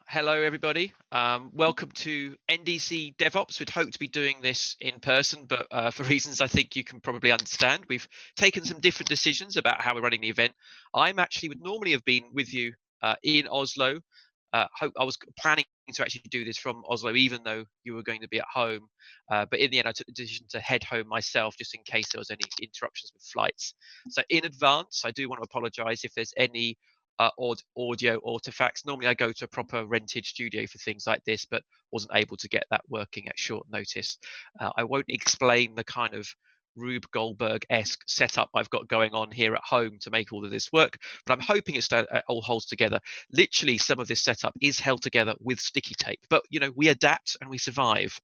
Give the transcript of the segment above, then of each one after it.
Hello, everybody. Welcome to NDC DevOps. We'd hoped to be doing this in person, but for reasons I think you can probably understand, we've taken some different decisions about how we're running the event. Would normally have been with you in Oslo. I was planning to actually do this from Oslo, even though you were going to be at home. But in the end, I took the decision to head home myself, just in case there was any interruptions with flights. So in advance, I do want to apologize if there's any odd audio artifacts. Normally I go to a proper rented studio for things like this, but wasn't able to get that working at short notice. I won't explain the kind of Rube Goldberg-esque setup I've got going on here at home to make all of this work, but I'm hoping it all holds together. Literally, some of this setup is held together with sticky tape, but we adapt and we survive.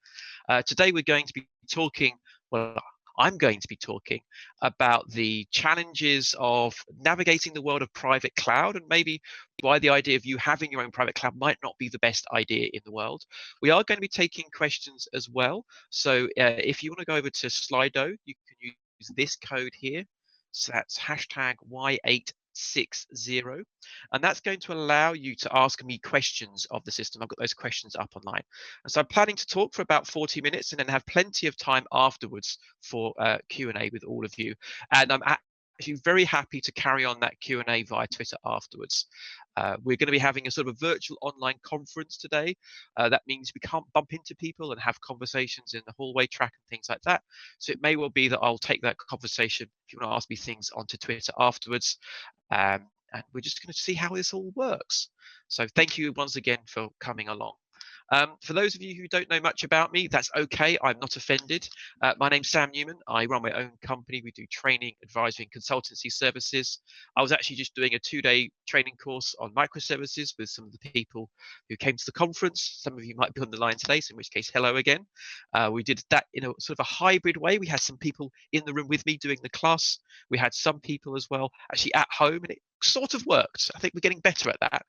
Today we're going to be talking, well, I'm going to be talking about the challenges of navigating the world of private cloud, and maybe why the idea of you having your own private cloud might not be the best idea in the world. We are going to be taking questions as well. So if you want to go over to Slido, you can use this code here. So that's hashtag Y860. And that's going to allow you to ask me questions of the system. I've got those questions up online. And so I'm planning to talk for about 40 minutes and then have plenty of time afterwards for Q&A with all of you. And I'm actually very happy to carry on that Q&A via Twitter afterwards. We're going to be having a sort of a virtual online conference today. That means we can't bump into people and have conversations in the hallway track and things like that. So it may well be that I'll take that conversation, if you want to ask me things, onto Twitter afterwards. And we're just going to see how this all works. So thank you once again for coming along. For those of you who don't know much about me, that's okay. I'm not offended. My name's Sam Newman. I run my own company. We do training, advisory, and consultancy services. I was actually just doing a 2-day training course on microservices with some of the people who came to the conference. Some of you might be on the line today, so in which case, hello again. We did that in a sort of a hybrid way. We had some people in the room with me doing the class. We had some people as well actually at home, and it sort of worked. I think we're getting better at that.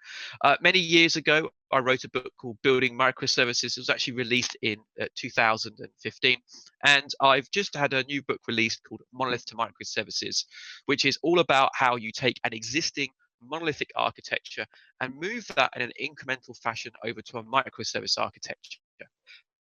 Many years ago, I wrote a book called Building Microservices. It was actually released in 2015. And I've just had a new book released called Monolith to Microservices, which is all about how you take an existing monolithic architecture and move that in an incremental fashion over to a microservice architecture.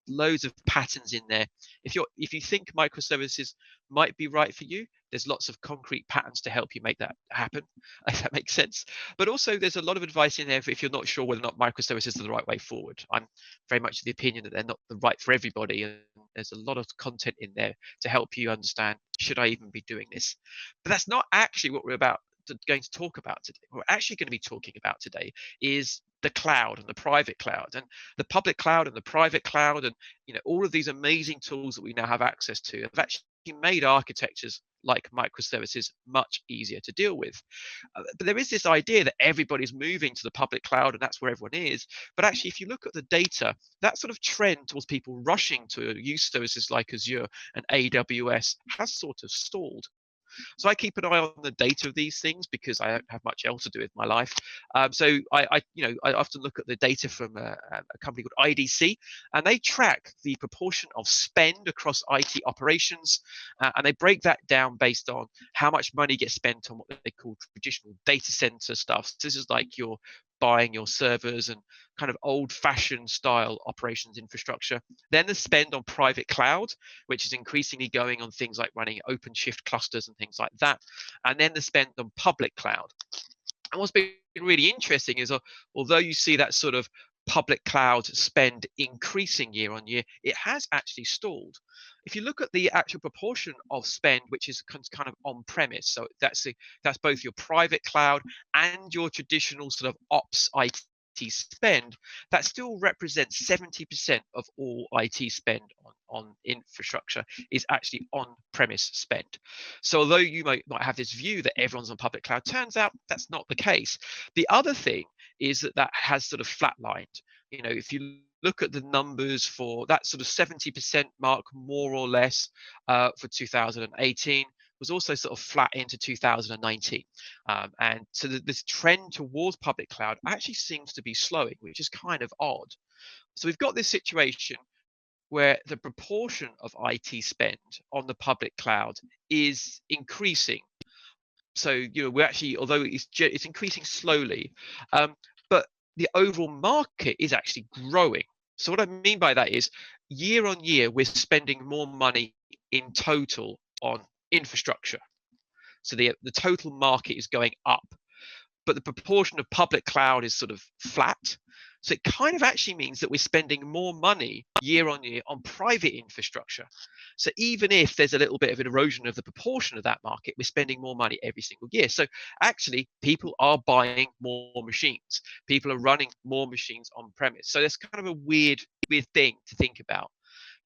Loads of patterns in there. If you think microservices might be right for you, there's lots of concrete patterns to help you make that happen, if that makes sense. But also there's a lot of advice in there if you're not sure whether or not microservices are the right way forward. I'm very much of the opinion that they're not the right for everybody, and there's a lot of content in there to help you understand, should I even be doing this? But that's not actually what we're going to talk about today. What we're actually going to be talking about today is the cloud and the private cloud, and the public cloud and the private cloud, and all of these amazing tools that we now have access to have actually made architectures like microservices much easier to deal with. But there is this idea that everybody's moving to the public cloud and that's where everyone is. But actually, if you look at the data, that sort of trend towards people rushing to use services like Azure and AWS has sort of stalled. So I keep an eye on the data of these things because I don't have much else to do with my life. So I often look at the data from a company called IDC, and they track the proportion of spend across IT operations, and they break that down based on how much money gets spent on what they call traditional data center stuff. So this is like you're buying your servers and kind of old-fashioned style operations infrastructure. Then the spend on private cloud, which is increasingly going on things like running OpenShift clusters and things like that. And then the spend on public cloud. And what's been really interesting is, although you see that sort of public cloud spend increasing year on year, it has actually stalled. If you look at the actual proportion of spend, which is kind of on-premise, so that's both your private cloud and your traditional sort of ops IT spend, that still represents 70% of all IT spend on infrastructure is actually on-premise spend. So although you might have this view that everyone's on public cloud, turns out that's not the case. The other thing is that has sort of flatlined. If you look at the numbers for that sort of 70% mark, more or less, for 2018, was also sort of flat into 2019. And so this trend towards public cloud actually seems to be slowing, which is kind of odd. So we've got this situation where the proportion of IT spend on the public cloud is increasing. So we're actually, although it's increasing slowly, but the overall market is actually growing. So what I mean by that is year on year, we're spending more money in total on infrastructure. So the total market is going up, but the proportion of public cloud is sort of flat. So it kind of actually means that we're spending more money year on year on private infrastructure. So even if there's a little bit of an erosion of the proportion of that market, we're spending more money every single year. So actually, people are buying more machines. People are running more machines on premise. So that's kind of a weird thing to think about.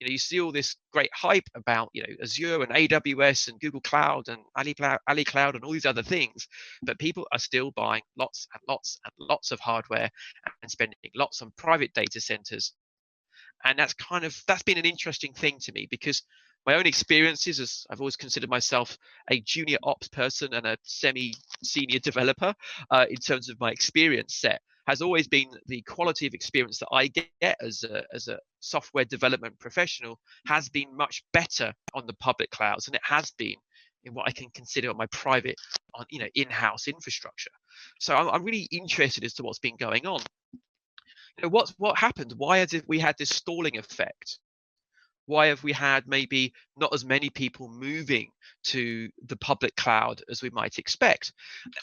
You see all this great hype about, Azure and AWS and Google Cloud and Ali Cloud and all these other things, but people are still buying lots and lots and lots of hardware and spending lots on private data centers. And that's been an interesting thing to me, because my own experiences, as I've always considered myself a junior ops person and a semi-senior developer, in terms of my experience set, has always been the quality of experience that I get as a software development professional has been much better on the public clouds than it has been in what I can consider my private, in-house infrastructure. So I'm really interested as to what's been going on. What happened? Why has we had this stalling effect? Why have we had maybe not as many people moving to the public cloud as we might expect?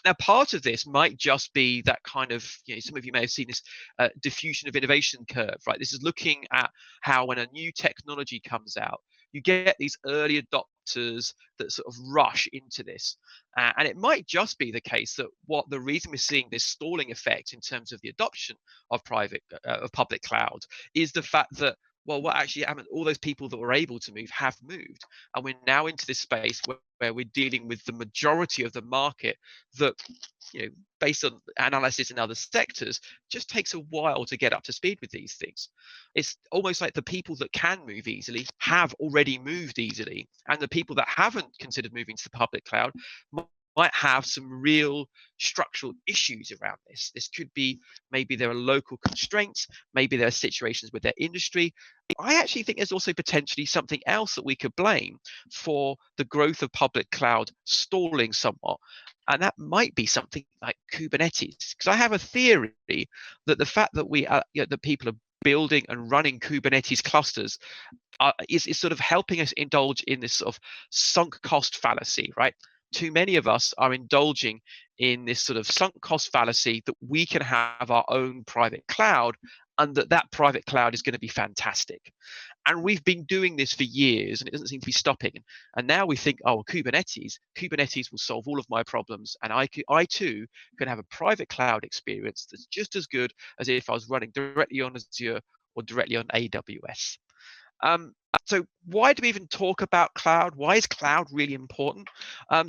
Now, part of this might just be that kind of, some of you may have seen this diffusion of innovation curve, right? This is looking at how when a new technology comes out, you get these early adopters that sort of rush into this. And it might just be the case that the reason we're seeing this stalling effect in terms of the adoption of public cloud is the fact that, well, what actually happened, all those people that were able to move have moved. And we're now into this space where we're dealing with the majority of the market that, based on analysis in other sectors, just takes a while to get up to speed with these things. It's almost like the people that can move easily have already moved easily. And the people that haven't considered moving to the public cloud might have some real structural issues around this. This could be maybe there are local constraints, maybe there are situations with their industry. I actually think there's also potentially something else that we could blame for the growth of public cloud stalling somewhat. And that might be something like Kubernetes, because I have a theory that the fact that that people are building and running Kubernetes clusters is sort of helping us indulge in this sort of sunk cost fallacy, right? Too many of us are indulging in this sort of sunk cost fallacy that we can have our own private cloud and that private cloud is going to be fantastic. And we've been doing this for years and it doesn't seem to be stopping. And now we think, oh, Kubernetes will solve all of my problems. And I too can have a private cloud experience that's just as good as if I was running directly on Azure or directly on AWS. So why do we even talk about cloud? Why is cloud really important? I'm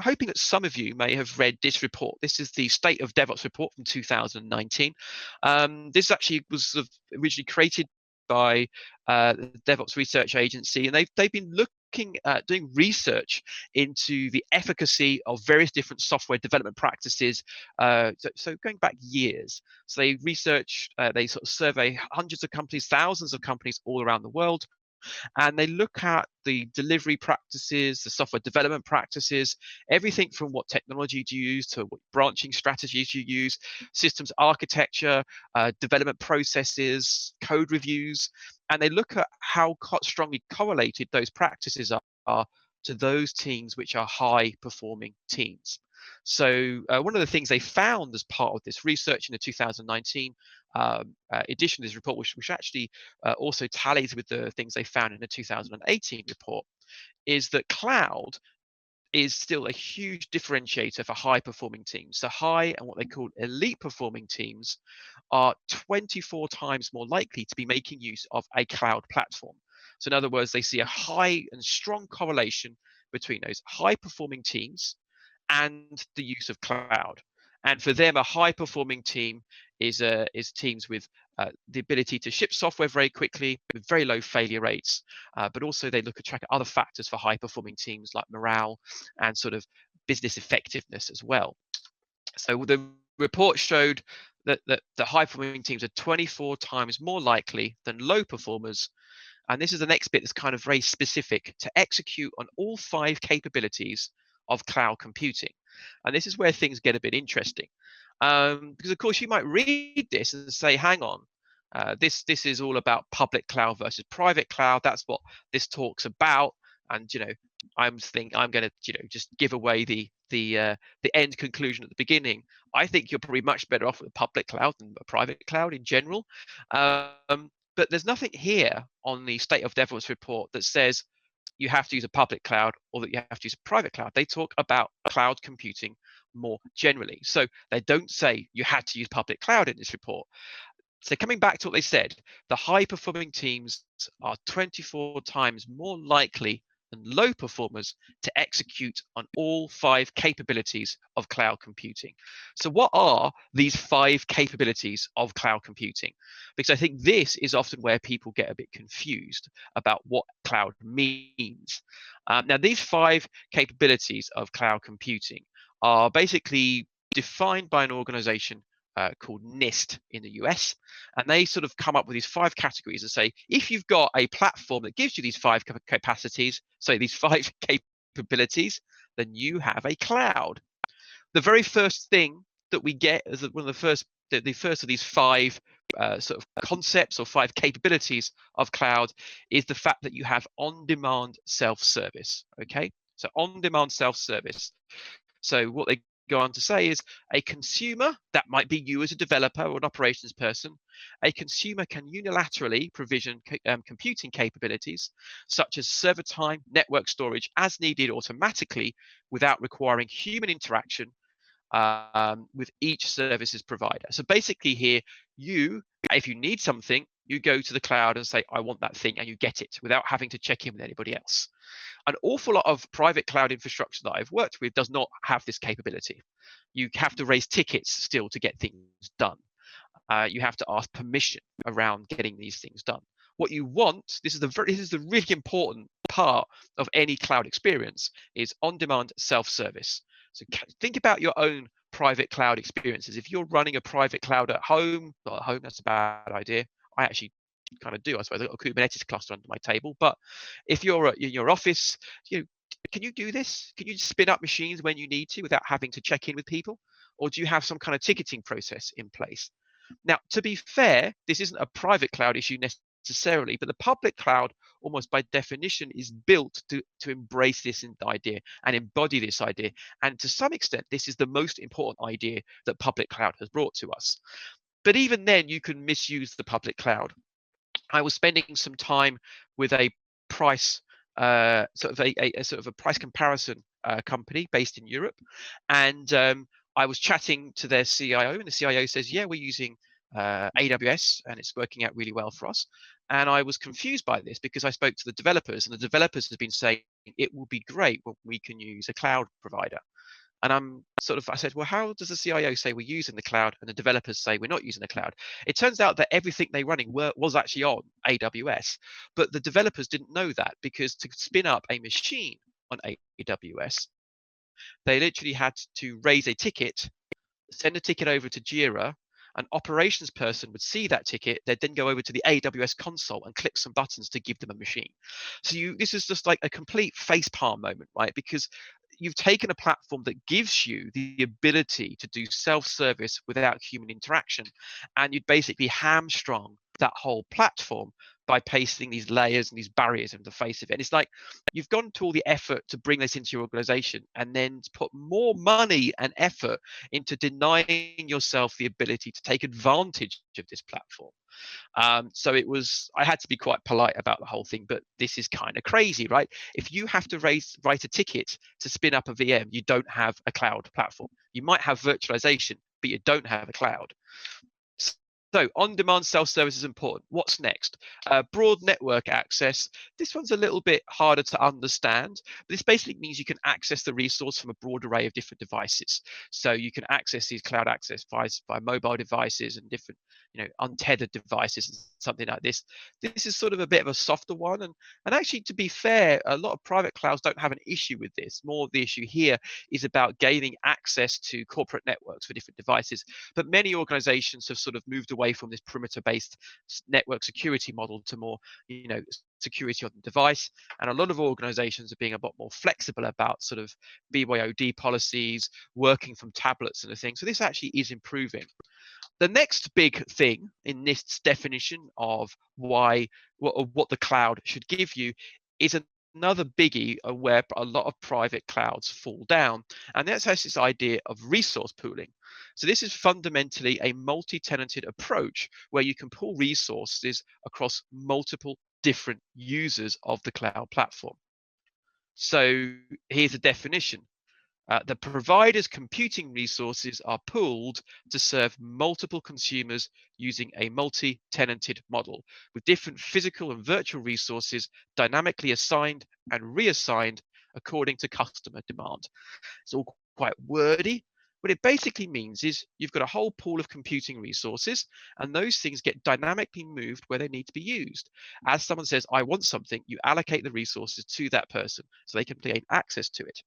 hoping that some of you may have read this report. This is the State of DevOps report from 2019. This actually was sort of originally created by the DevOps Research Agency, and they've been looking at doing research into the efficacy of various different software development practices. So going back years, so they sort of survey hundreds of companies, thousands of companies all around the world. And they look at the delivery practices, the software development practices, everything from what technology do you use to what branching strategies you use, systems architecture, development processes, code reviews. And they look at how strongly correlated those practices are to those teams which are high performing teams. So one of the things they found as part of this research in the 2019 edition of this report, which actually also tallies with the things they found in the 2018 report, is that cloud is still a huge differentiator for high performing teams. So high and what they call elite performing teams are 24 times more likely to be making use of a cloud platform. So in other words, they see a high and strong correlation between those high performing teams and the use of cloud. And for them, a high performing team is teams with the ability to ship software very quickly with very low failure rates, but also they look at track other factors for high performing teams like morale and sort of business effectiveness as well. So the report showed that the high performing teams are 24 times more likely than low performers. And this is the next bit that's kind of very specific to execute on all 5 capabilities of cloud computing. And this is where things get a bit interesting. Because of course you might read this and say, hang on, this is all about public cloud versus private cloud. That's what this talk's about. And I'm going to just give away the end conclusion at the beginning. I think you're probably much better off with a public cloud than a private cloud in general. But there's nothing here on the State of DevOps report that says you have to use a public cloud or that you have to use a private cloud. They talk about cloud computing more generally. So they don't say you had to use public cloud in this report. So coming back to what they said, the high performing teams are 24 times more likely than low performers to execute on all 5 capabilities of cloud computing. So what are these 5 capabilities of cloud computing? Because I think this is often where people get a bit confused about what cloud means. Now, these 5 capabilities of cloud computing are basically defined by an organization called NIST in the US, and they sort of come up with these 5 categories and say, if you've got a platform that gives you these 5 capacities, so these 5 capabilities, then you have a cloud. The very first thing that we get as one of the first of these 5 sort of concepts or 5 capabilities of cloud is the fact that you have on-demand self-service. Okay, so on-demand self-service. So what they go on to say is a consumer, that might be you as a developer or an operations person, a consumer can unilaterally provision computing capabilities such as server time, network storage as needed automatically without requiring human interaction with each services provider. So basically here, if you need something, you go to the cloud and say, I want that thing, and you get it without having to check in with anybody else. An awful lot of private cloud infrastructure that I've worked with does not have this capability. You have to raise tickets still to get things done. You have to ask permission around getting these things done. What you want, this is the really important part of any cloud experience, is on-demand self-service. So think about your own private cloud experiences. If you're running a private cloud at home, not at home, that's a bad idea. I actually kind of do. I suppose I've got a Kubernetes cluster under my table. But if you're in your office, can you do this? Can you spin up machines when you need to without having to check in with people? Or do you have some kind of ticketing process in place? Now, to be fair, this isn't a private cloud issue necessarily, but the public cloud, almost by definition, is built to embrace this idea and embody this idea. And to some extent, this is the most important idea that public cloud has brought to us. But even then, you can misuse the public cloud. I was spending some time with a price sort of a price comparison company based in Europe, and I was chatting to their CIO, and the CIO says, "Yeah, we're using AWS, and it's working out really well for us." And I was confused by this because I spoke to the developers, and the developers have been saying it will be great when we can use a cloud provider. And I said, well, how does the CIO say we're using the cloud and the developers say we're not using the cloud? It turns out that everything they're running was actually on AWS, but the developers didn't know that, because to spin up a machine on AWS, they literally had to raise a ticket, send a ticket over to Jira. An operations person would see that ticket. They'd then go over to the AWS console and click some buttons to give them a machine. So this is just like a complete facepalm moment, right? Because you've taken a platform that gives you the ability to do self-service without human interaction, and you'd basically hamstrung that whole platform by pasting these layers and these barriers in the face of it. And it's like you've gone to all the effort to bring this into your organization and then put more money and effort into denying yourself the ability to take advantage of this platform. So I had to be quite polite about the whole thing, but this is kind of crazy, right? If you have to write a ticket to spin up a VM, you don't have a cloud platform. You might have virtualization, but you don't have a cloud. So on-demand self-service is important. What's next? Broad network access. This one's a little bit harder to understand, but this basically means you can access the resource from a broad array of different devices. So you can access these cloud access by mobile devices and different, untethered devices and something like this. This is sort of a bit of a softer one. And actually, to be fair, a lot of private clouds don't have an issue with this. More of the issue here is about gaining access to corporate networks for different devices. But many organizations have sort of moved away away from this perimeter-based network security model to more, security on the device. And a lot of organizations are being a lot more flexible about sort of BYOD policies, working from tablets and the thing. So this actually is improving. The next big thing in this definition of what the cloud should give you is another biggie where a lot of private clouds fall down, and that's this idea of resource pooling. So this is fundamentally a multi-tenanted approach where you can pool resources across multiple different users of the cloud platform. So here's a definition. The provider's computing resources are pooled to serve multiple consumers using a multi-tenanted model, with different physical and virtual resources dynamically assigned and reassigned according to customer demand. It's all quite wordy. What it basically means is you've got a whole pool of computing resources, and those things get dynamically moved where they need to be used. As someone says, I want something, you allocate the resources to that person so they can gain access to it.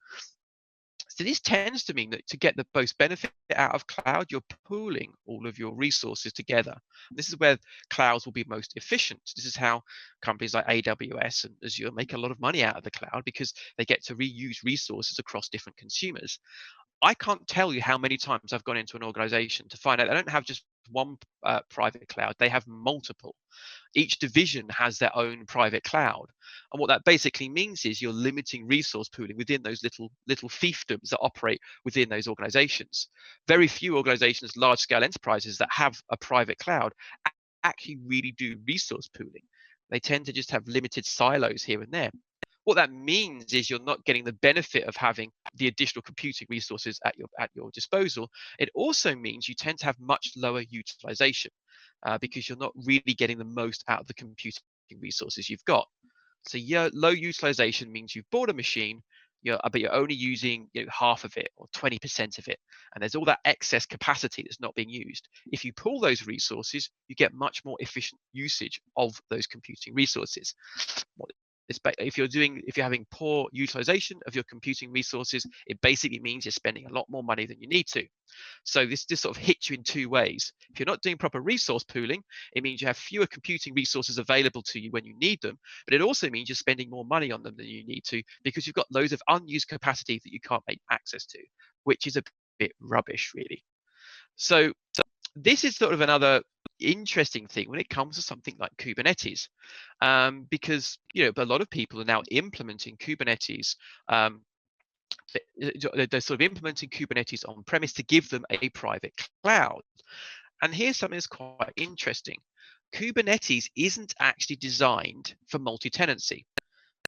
So this tends to mean that to get the most benefit out of cloud, you're pooling all of your resources together. This is where clouds will be most efficient. This is how companies like AWS and Azure make a lot of money out of the cloud, because they get to reuse resources across different consumers. I can't tell you how many times I've gone into an organization to find out they don't have just one private cloud, they have multiple. Each division has their own private cloud. And what that basically means is you're limiting resource pooling within those little fiefdoms that operate within those organizations. Very few organizations, large scale enterprises that have a private cloud actually really do resource pooling. They tend to just have limited silos here and there. What that means is you're not getting the benefit of having the additional computing resources at your disposal. It also means you tend to have much lower utilization because you're not really getting the most out of the computing resources you've got. So low utilization means you've bought a machine, but you're only using half of it or 20% of it, and there's all that excess capacity that's not being used. If you pool those resources, you get much more efficient usage of those computing resources. If you're having poor utilization of your computing resources, it basically means you're spending a lot more money than you need to. So this sort of hits you in two ways. If you're not doing proper resource pooling, it means you have fewer computing resources available to you when you need them, but it also means you're spending more money on them than you need to, because you've got loads of unused capacity that you can't make access to, which is a bit rubbish, really. So this is sort of another interesting thing when it comes to something like Kubernetes, because a lot of people are now implementing Kubernetes. They're sort of implementing Kubernetes on premise to give them a private cloud. And here's something that's quite interesting. Kubernetes isn't actually designed for multi-tenancy.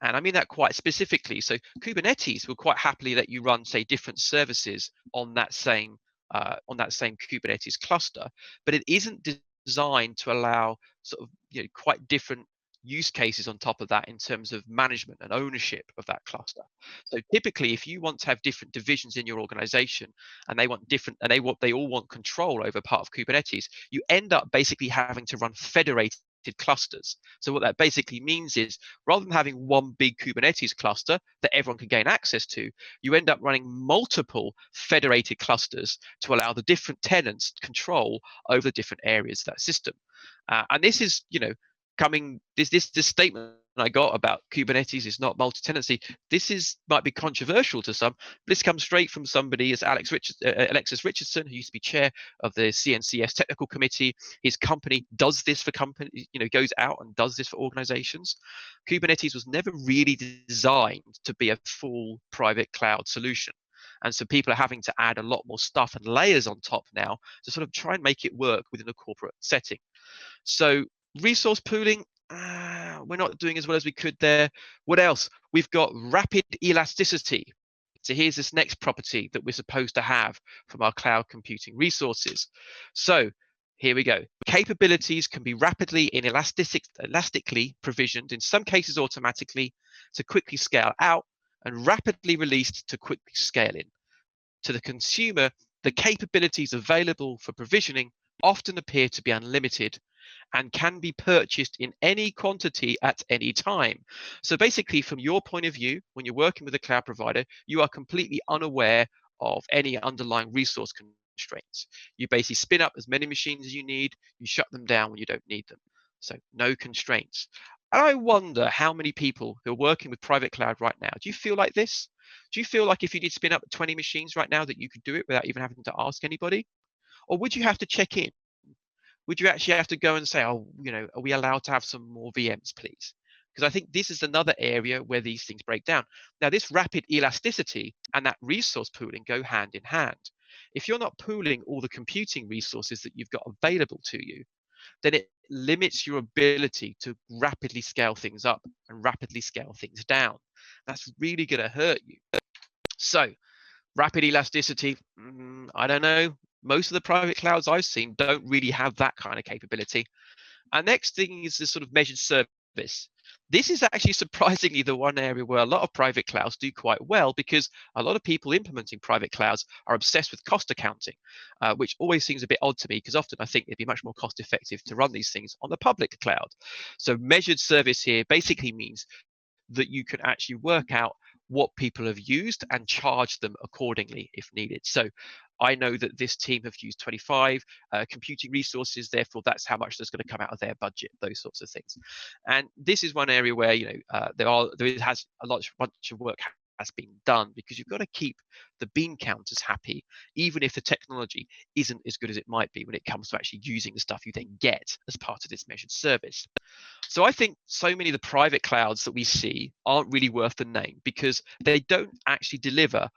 And I mean that quite specifically. So Kubernetes will quite happily let you run, say, different services on that same Kubernetes cluster, but it isn't designed to allow sort of quite different use cases on top of that in terms of management and ownership of that cluster. So typically, if you want to have different divisions in your organization and they all want control over part of Kubernetes, you end up basically having to run federated clusters. So what that basically means is, rather than having one big Kubernetes cluster that everyone can gain access to, you end up running multiple federated clusters to allow the different tenants control over the different areas of that system. And this is, this statement I got about Kubernetes is not multi-tenancy. Might be controversial to some. This comes straight from somebody as Alexis Richardson, who used to be chair of the CNCF technical committee. His company does this for companies, goes out and does this for organizations. Kubernetes was never really designed to be a full private cloud solution. And so people are having to add a lot more stuff and layers on top now to sort of try and make it work within a corporate setting. So resource pooling, we're not doing as well as we could there. What else? We've got rapid elasticity. So here's this next property that we're supposed to have from our cloud computing resources. So here we go. Capabilities can be rapidly and elastically provisioned, in some cases automatically, to quickly scale out, and rapidly released to quickly scale in. To the consumer, the capabilities available for provisioning often appear to be unlimited and can be purchased in any quantity at any time. So basically, from your point of view, when you're working with a cloud provider, you are completely unaware of any underlying resource constraints. You basically spin up as many machines as you need, you shut them down when you don't need them. So no constraints. And I wonder how many people who are working with private cloud right now, do you feel like this? Do you feel like if you did spin up 20 machines right now that you could do it without even having to ask anybody? Or would you have to check in? Would you actually have to go and say, oh, are we allowed to have some more VMs, please? Because I think this is another area where these things break down. Now, this rapid elasticity and that resource pooling go hand in hand. If you're not pooling all the computing resources that you've got available to you, then it limits your ability to rapidly scale things up and rapidly scale things down. That's really going to hurt you. So rapid elasticity, I don't know. Most of the private clouds I've seen don't really have that kind of capability. Our next thing is this sort of measured service. This is actually surprisingly the one area where a lot of private clouds do quite well, because a lot of people implementing private clouds are obsessed with cost accounting, which always seems a bit odd to me, because often I think it'd be much more cost effective to run these things on the public cloud. So measured service here basically means that you can actually work out what people have used and charge them accordingly if needed. So I know that this team have used 25 computing resources, therefore that's how much that's going to come out of their budget, those sorts of things. And this is one area where there has a bunch of work has been done, because you've got to keep the bean counters happy, even if the technology isn't as good as it might be when it comes to actually using the stuff you then get as part of this measured service. So I think so many of the private clouds that we see aren't really worth the name, because they don't actually deliver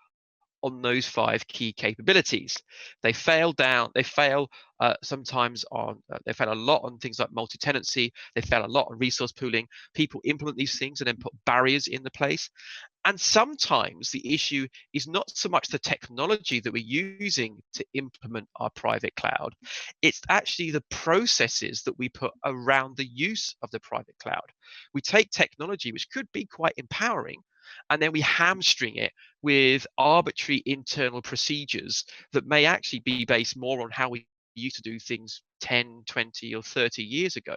on those 5 key capabilities. They fail sometimes on, they fail a lot on things like multi-tenancy. They fail a lot on resource pooling. People implement these things and then put barriers in the place. And sometimes the issue is not so much the technology that we're using to implement our private cloud. It's actually the processes that we put around the use of the private cloud. We take technology, which could be quite empowering, and then we hamstring it with arbitrary internal procedures that may actually be based more on how we used to do things 10, 20, or 30 years ago.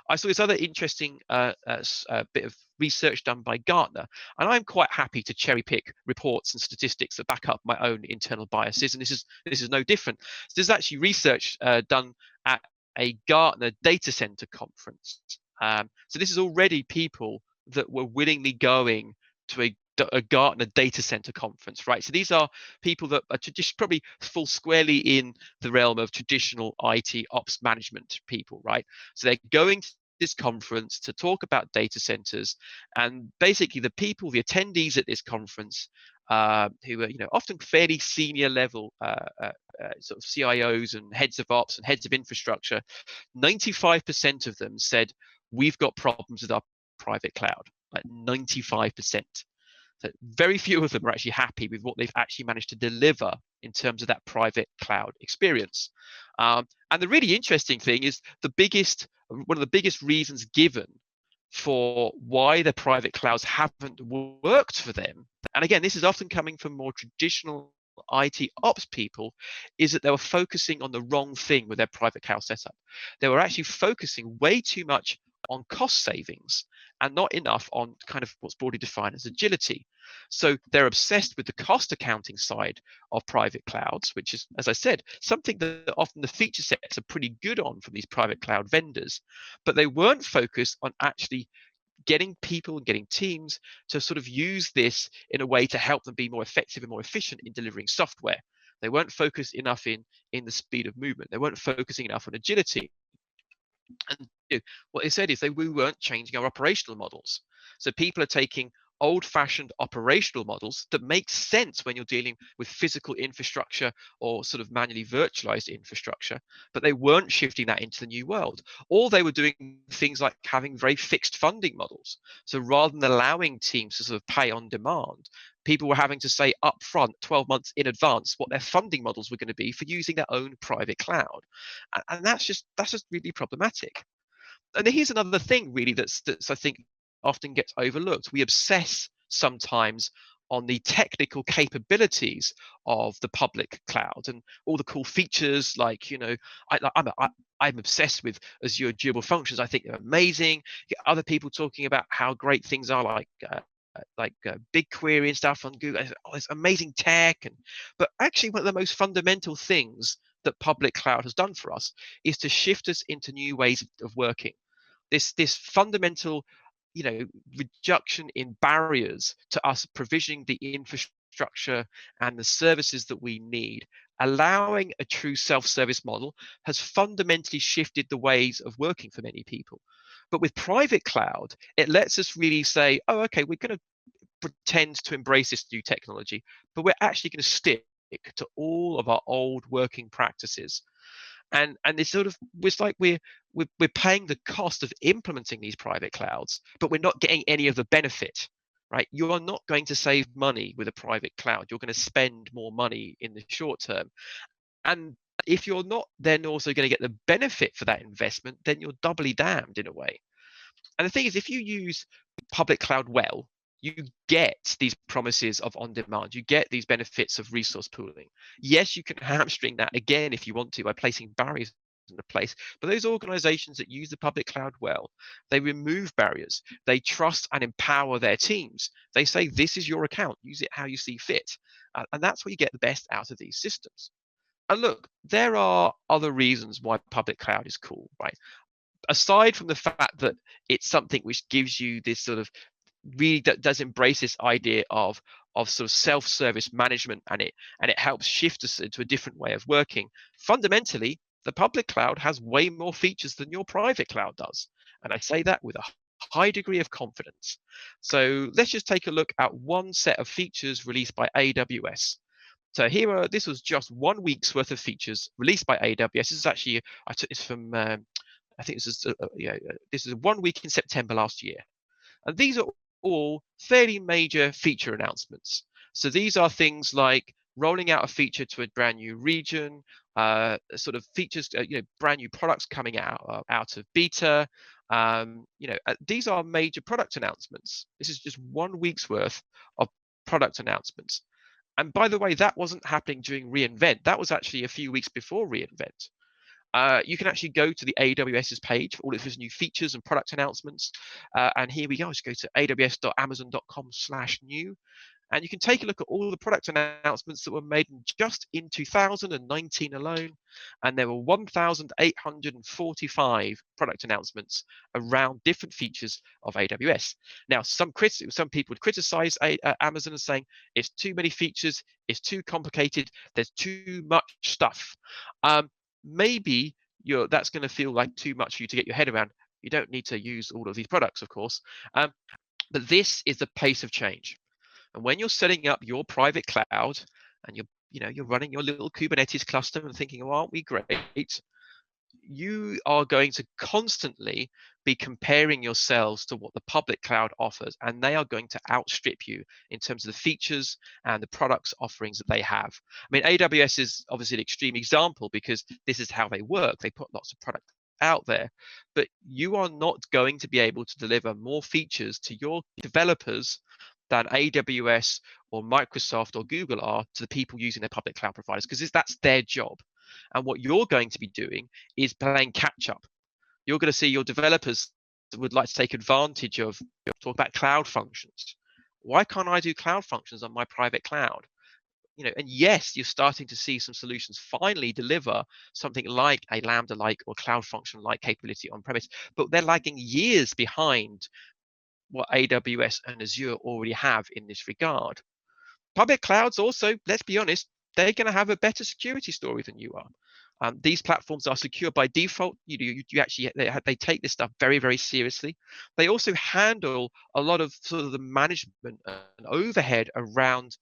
I saw this other interesting bit of research done by Gartner, and I'm quite happy to cherry pick reports and statistics that back up my own internal biases, and this is no different. So there's actually research done at a Gartner data center conference. So this is already people that were willingly going to a Gartner data center conference, right? So these are people that are just probably fall squarely in the realm of traditional IT ops management people, right? So they're going to this conference to talk about data centers, and basically the attendees at this conference, who are often fairly senior level sort of CIOs and heads of ops and heads of infrastructure, 95% of them said we've got problems with our private cloud, like 95%. So very few of them are actually happy with what they've actually managed to deliver in terms of that private cloud experience. And the really interesting thing is one of the biggest reasons given for why the private clouds haven't worked for them, and again, this is often coming from more traditional IT ops people, is that they were focusing on the wrong thing with their private cloud setup. They were actually focusing way too much on cost savings and not enough on kind of what's broadly defined as agility. So they're obsessed with the cost accounting side of private clouds, which is, as I said, something that often the feature sets are pretty good on from these private cloud vendors, but they weren't focused on actually getting people and getting teams to sort of use this in a way to help them be more effective and more efficient in delivering software. They weren't focused enough in the speed of movement. They weren't focusing enough on agility. And what they said is we weren't changing our operational models. So people are taking old-fashioned operational models that make sense when you're dealing with physical infrastructure or sort of manually virtualized infrastructure, but they weren't shifting that into the new world. Or they were doing things like having very fixed funding models. So rather than allowing teams to sort of pay on demand, people were having to say upfront 12 months in advance what their funding models were going to be for using their own private cloud. And that's just really problematic. And here's another thing really that's I think often gets overlooked. We obsess sometimes on the technical capabilities of the public cloud and all the cool features, like I'm obsessed with Azure durable functions. I think they're amazing. You get other people talking about how great things are, like BigQuery and stuff on Google. Oh, it's amazing tech, but actually one of the most fundamental things that public cloud has done for us is to shift us into new ways of working. This fundamental, reduction in barriers to us provisioning the infrastructure and the services that we need, allowing a true self-service model, has fundamentally shifted the ways of working for many people. But with private cloud, it lets us really say, oh, okay, we're going to pretend to embrace this new technology, but we're actually going to stick to all of our old working practices. And it's sort of, it's like we're paying the cost of implementing these private clouds, but we're not getting any of the benefit, right? You are not going to save money with a private cloud. You're going to spend more money in the short term. And if you're not then also going to get the benefit for that investment, then you're doubly damned in a way. And the thing is, if you use public cloud well, you get these promises of on demand. You get these benefits of resource pooling. Yes, you can hamstring that again if you want to by placing barriers into place. But those organizations that use the public cloud well, they remove barriers. They trust and empower their teams. They say, this is your account. Use it how you see fit. And that's where you get the best out of these systems. And look, there are other reasons why public cloud is cool, right? Aside from the fact that it's something which gives you this sort of really does embrace this idea of sort of self-service management, and it helps shift us into a different way of working. Fundamentally, the public cloud has way more features than your private cloud does, and I say that with a high degree of confidence. So let's just take a look at one set of features released by AWS. So this was just 1 week's worth of features released by AWS. This is actually, I took this from I think this is 1 week in September last year. And these are all fairly major feature announcements. So these are things like rolling out a feature to a brand new region, sort of features, brand new products coming out of beta. These are major product announcements. This is just 1 week's worth of product announcements. And by the way, that wasn't happening during reInvent. That was actually a few weeks before reInvent. You can actually go to the AWS's page for all of its new features and product announcements. And here we go. Just go to aws.amazon.com/new. And you can take a look at all the product announcements that were made just in 2019 alone. And there were 1,845 product announcements around different features of AWS. Now, some people would criticize Amazon as saying it's too many features, it's too complicated, there's too much stuff. Maybe that's going to feel like too much for you to get your head around. You don't need to use all of these products, of course. But this is the pace of change. And when you're setting up your private cloud and you're running your little Kubernetes cluster and thinking, oh, aren't we great? You are going to constantly be comparing yourselves to what the public cloud offers, and they are going to outstrip you in terms of the features and the products offerings that they have. I mean, AWS is obviously an extreme example because this is how they work. They put lots of product out there, but you are not going to be able to deliver more features to your developers than AWS or Microsoft or Google are to the people using their public cloud providers, because that's their job. And what you're going to be doing is playing catch up. You're going to see your developers would like to take advantage of, talk about cloud functions. Why can't I do cloud functions on my private cloud? And yes, you're starting to see some solutions finally deliver something like a Lambda-like or cloud function-like capability on premise, but they're lagging years behind what AWS and Azure already have in this regard. Public clouds also, let's be honest, they're going to have a better security story than you are. These platforms are secure by default. You actually they take this stuff very, very seriously. They also handle a lot of sort of the management and overhead around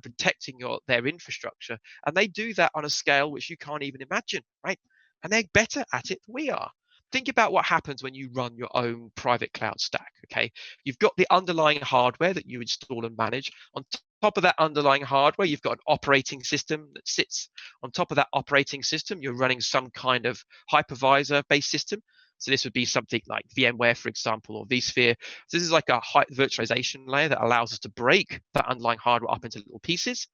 protecting their infrastructure, and they do that on a scale which you can't even imagine, right? And they're better at it than we are. Think about what happens when you run your own private cloud stack, okay? You've got the underlying hardware that you install and manage. On top of that underlying hardware, you've got an operating system that sits on top of that operating system. You're running some kind of hypervisor-based system. So this would be something like VMware, for example, or vSphere. So this is like a virtualization layer that allows us to break that underlying hardware up into little pieces.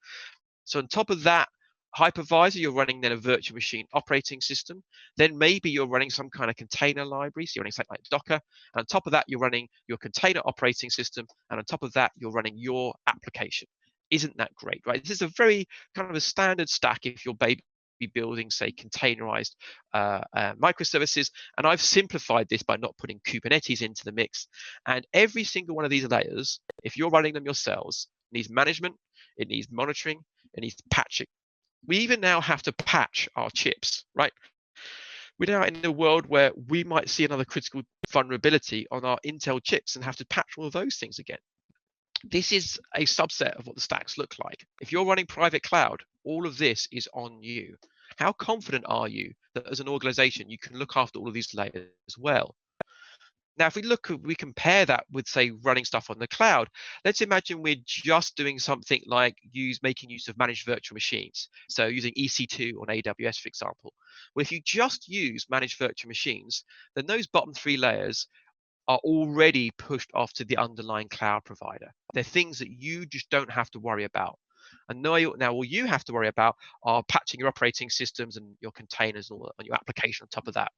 So on top of that, hypervisor, you're running then a virtual machine operating system. Then maybe you're running some kind of container library. So you're running something like Docker. And on top of that, you're running your container operating system. And on top of that, you're running your application. Isn't that great, right? This is a very kind of a standard stack if you're building, say, containerized microservices. And I've simplified this by not putting Kubernetes into the mix. And every single one of these layers, if you're running them yourselves, needs management, it needs monitoring, it needs patching. We even now have to patch our chips, right? We're now in a world where we might see another critical vulnerability on our Intel chips and have to patch all of those things again. This is a subset of what the stacks look like. If you're running private cloud, all of this is on you. How confident are you that as an organization, you can look after all of these layers as well? Now, if we compare that with, say, running stuff on the cloud, let's imagine we're just doing something like making use of managed virtual machines. So using EC2 on AWS, for example. Well, if you just use managed virtual machines, then those bottom three layers are already pushed off to the underlying cloud provider. They're things that you just don't have to worry about. And now all you have to worry about are patching your operating systems and your containers and your application on top of that.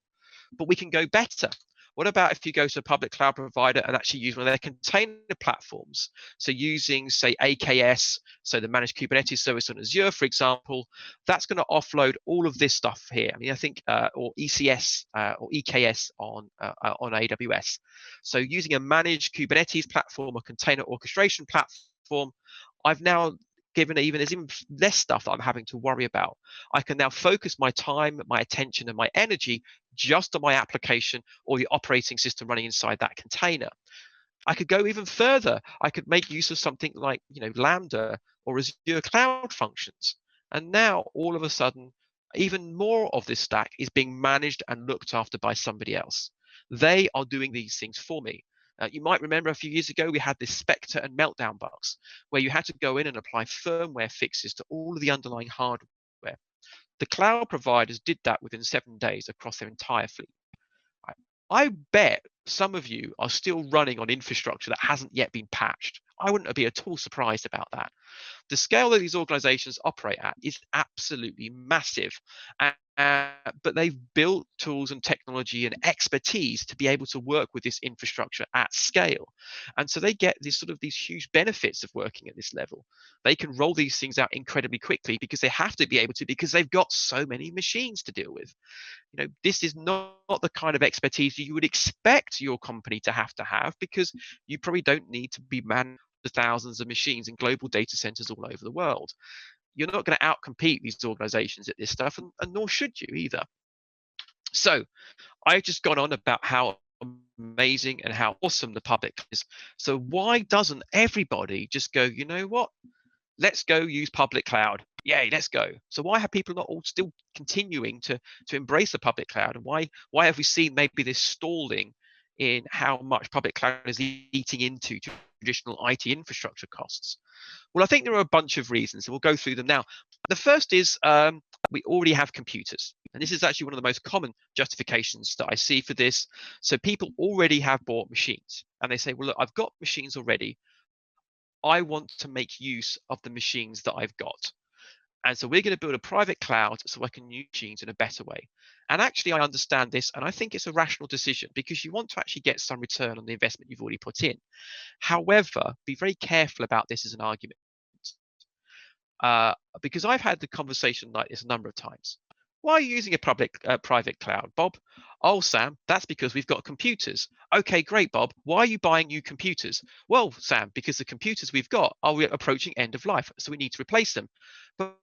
But we can go better. What about if you go to a public cloud provider and actually use one of their container platforms? So using, say, AKS, so the managed Kubernetes service on Azure, for example, that's going to offload all of this stuff here. I mean, I think, or ECS or EKS on AWS. So using a managed Kubernetes platform, a container orchestration platform, I've now there's even less stuff that I'm having to worry about. I can now focus my time, my attention, and my energy just on my application or the operating system running inside that container. I could go even further. I could make use of something like, Lambda or Azure Cloud Functions. And now all of a sudden, even more of this stack is being managed and looked after by somebody else. They are doing these things for me. You might remember a few years ago, we had this Spectre and Meltdown bugs where you had to go in and apply firmware fixes to all of the underlying hardware. The cloud providers did that within 7 days across their entire fleet. I bet some of you are still running on infrastructure that hasn't yet been patched. I wouldn't be at all surprised about that. The scale that these organizations operate at is absolutely massive. But they've built tools and technology and expertise to be able to work with this infrastructure at scale. And so they get these huge benefits of working at this level. They can roll these things out incredibly quickly because they have to be able to, because they've got so many machines to deal with. This is not the kind of expertise you would expect your company to have because you probably don't need to be managing thousands of machines in global data centers all over the world. You're not going to outcompete these organizations at this stuff, and nor should you either. So I've just gone on about how amazing and how awesome the public is. So why doesn't everybody just go, you know what? Let's go use public cloud. Yay, let's go. So why have people not all still continuing to embrace the public cloud? And why have we seen maybe this stalling in how much public cloud is eating into traditional IT infrastructure costs? Well, I think there are a bunch of reasons, and we'll go through them now. The first is we already have computers. And this is actually one of the most common justifications that I see for this. So people already have bought machines, and they say, well, look, I've got machines already. I want to make use of the machines that I've got. And so we're going to build a private cloud so I can use machines in a better way. And actually, I understand this, and I think it's a rational decision because you want to actually get some return on the investment you've already put in. However, be very careful about this as an argument. Because I've had the conversation like this a number of times. Why are you using a private cloud, Bob? Oh, Sam, that's because we've got computers. Okay, great, Bob. Why are you buying new computers? Well, Sam, because the computers we've got are approaching end of life, so we need to replace them. But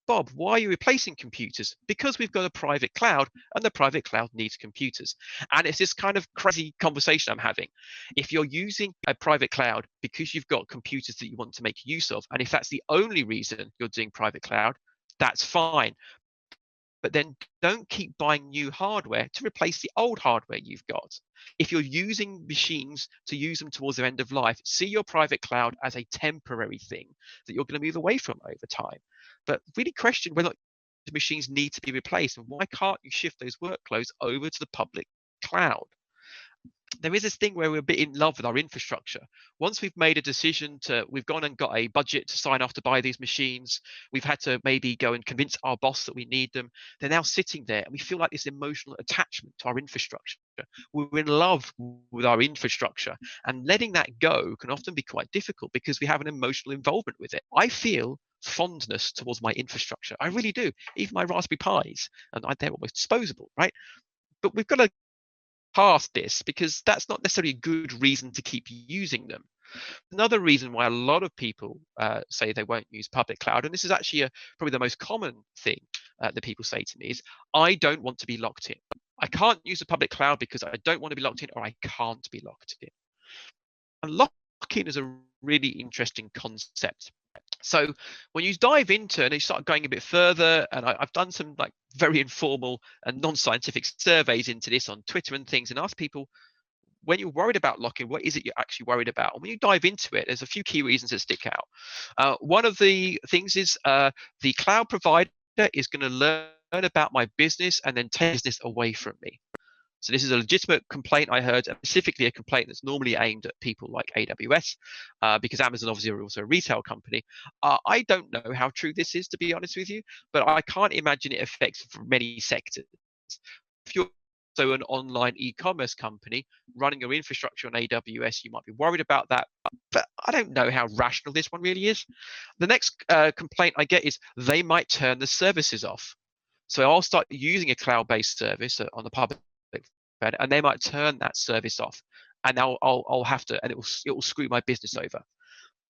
Bob, why are you replacing computers? Because we've got a private cloud, and the private cloud needs computers. And it's this kind of crazy conversation I'm having. If you're using a private cloud because you've got computers that you want to make use of, and if that's the only reason you're doing private cloud, that's fine. But then don't keep buying new hardware to replace the old hardware you've got. If you're using machines to use them towards their end of life, see your private cloud as a temporary thing that you're going to move away from over time. But really question whether the machines need to be replaced, and why can't you shift those workloads over to the public cloud? there is this thing where we're a bit in love with our infrastructure. Once we've made a decision we've gone and got a budget to sign off to buy these machines, we've had to maybe go and convince our boss that we need them. They're now sitting there and we feel like this emotional attachment to our infrastructure. We're in love with our infrastructure, and letting that go can often be quite difficult because we have an emotional involvement with it. I feel fondness towards my infrastructure. I really do. Even my Raspberry Pis, and they're almost disposable, right? But we've got to past this because that's not necessarily a good reason to keep using them. Another reason why a lot of people say they won't use public cloud, and this is actually probably the most common thing that people say to me, is I don't want to be locked in. I can't use the public cloud because I don't want to be locked in, or I can't be locked in. And lock-in is a really interesting concept. So when you dive into and you start going a bit further, and I've done some like very informal and non-scientific surveys into this on Twitter and things, and ask people, when you're worried about lock-in, what is it you're actually worried about? And when you dive into it, there's a few key reasons that stick out. One of the things is the cloud provider is going to learn about my business and then take business away from me. So this is a legitimate complaint I heard, specifically a complaint that's normally aimed at people like AWS, because Amazon obviously are also a retail company. I don't know how true this is, to be honest with you, but I can't imagine it affects many sectors. If you're also an online e-commerce company running your infrastructure on AWS, you might be worried about that, but I don't know how rational this one really is. The next complaint I get is they might turn the services off. So I'll start using a cloud-based service on the public, and they might turn that service off, and I'll have to, and it will screw my business over.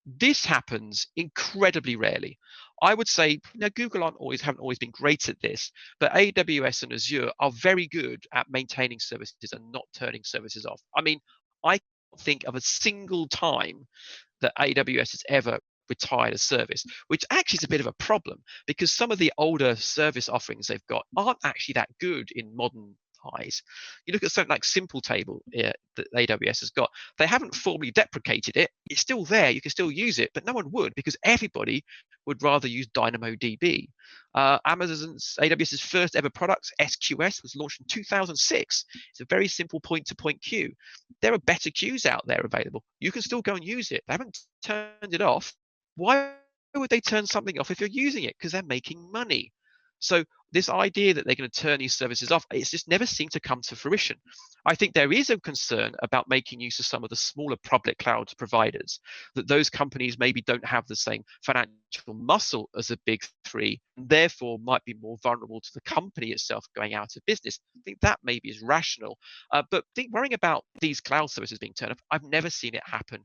This happens incredibly rarely. I would say, Google haven't always been great at this, but AWS and Azure are very good at maintaining services and not turning services off. I mean, I can't think of a single time that AWS has ever retired a service, which actually is a bit of a problem because some of the older service offerings they've got aren't actually that good in modern eyes. You look at something like Simple Table that AWS has got, they haven't formally deprecated it. It's still there, you can still use it, but no one would because everybody would rather use DynamoDB. Amazon's AWS's first ever product, SQS, was launched in 2006. It's a very simple point-to-point queue. There are better queues out there available. You can still go and use it. They haven't turned it off. Why would they turn something off if you're using it? Because they're making money. So this idea that they're going to turn these services off, it's just never seemed to come to fruition. I think there is a concern about making use of some of the smaller public cloud providers, that those companies maybe don't have the same financial muscle as the big three, and therefore might be more vulnerable to the company itself going out of business. I think that maybe is rational. But worrying about these cloud services being turned off, I've never seen it happen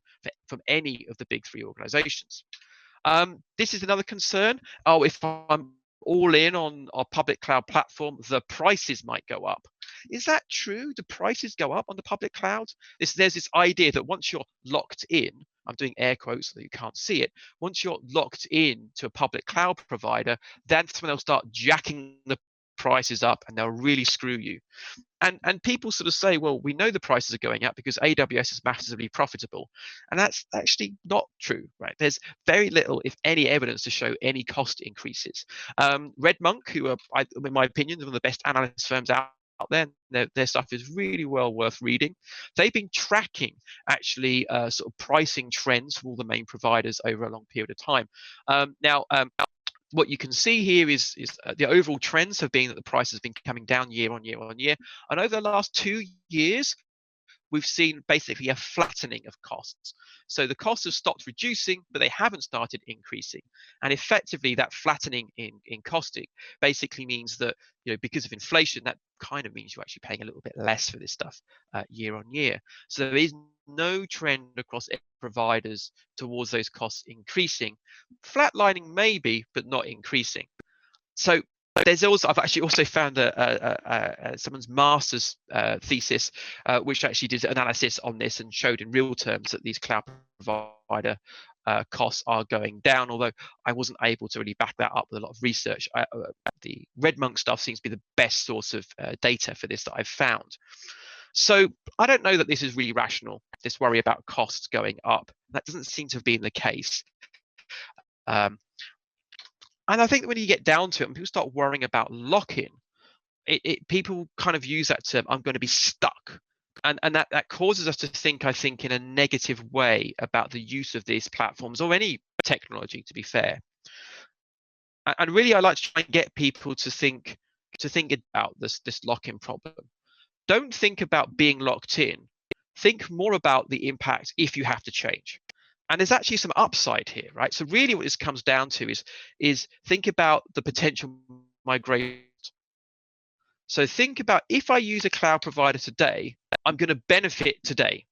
from any of the big three organizations. This is another concern. Oh, if I'm all in on our public cloud platform, the prices might go up. Is that true? Do prices go up on the public cloud? There's this idea that once you're locked in, I'm doing air quotes so that you can't see it, once you're locked in to a public cloud provider, that's when they'll start jacking the prices up and they'll really screw you. And people sort of say, well, we know the prices are going up because AWS is massively profitable. And that's actually not true, right? There's very little, if any, evidence to show any cost increases. RedMonk, who are, in my opinion, one of the best analyst firms out there, their stuff is really well worth reading. They've been tracking actually sort of pricing trends for all the main providers over a long period of time. What you can see here is the overall trends have been that the price has been coming down year on year on year. And over the last 2 years, we've seen basically a flattening of costs. So the costs have stopped reducing, but they haven't started increasing. And effectively, that flattening in costing basically means that, because of inflation, that kind of means you're actually paying a little bit less for this stuff year on year. So there is no trend across providers towards those costs increasing. Flatlining maybe, but not increasing. So I've actually also found someone's master's thesis, which actually did analysis on this and showed in real terms that these cloud provider costs are going down, although I wasn't able to really back that up with a lot of research. The RedMonk stuff seems to be the best source of data for this that I've found. So I don't know that this is really rational, this worry about costs going up. That doesn't seem to have been the case. And I think that when you get down to it and people start worrying about lock-in, people kind of use that term, I'm going to be stuck And that causes us to think, I think, in a negative way about the use of these platforms or any technology, to be fair. And really, I like to try and get people to think about this lock-in problem. Don't think about being locked in. Think more about the impact if you have to change. And there's actually some upside here, right? So really what this comes down to is think about the potential migration. So think about, if I use a cloud provider today, I'm going to benefit today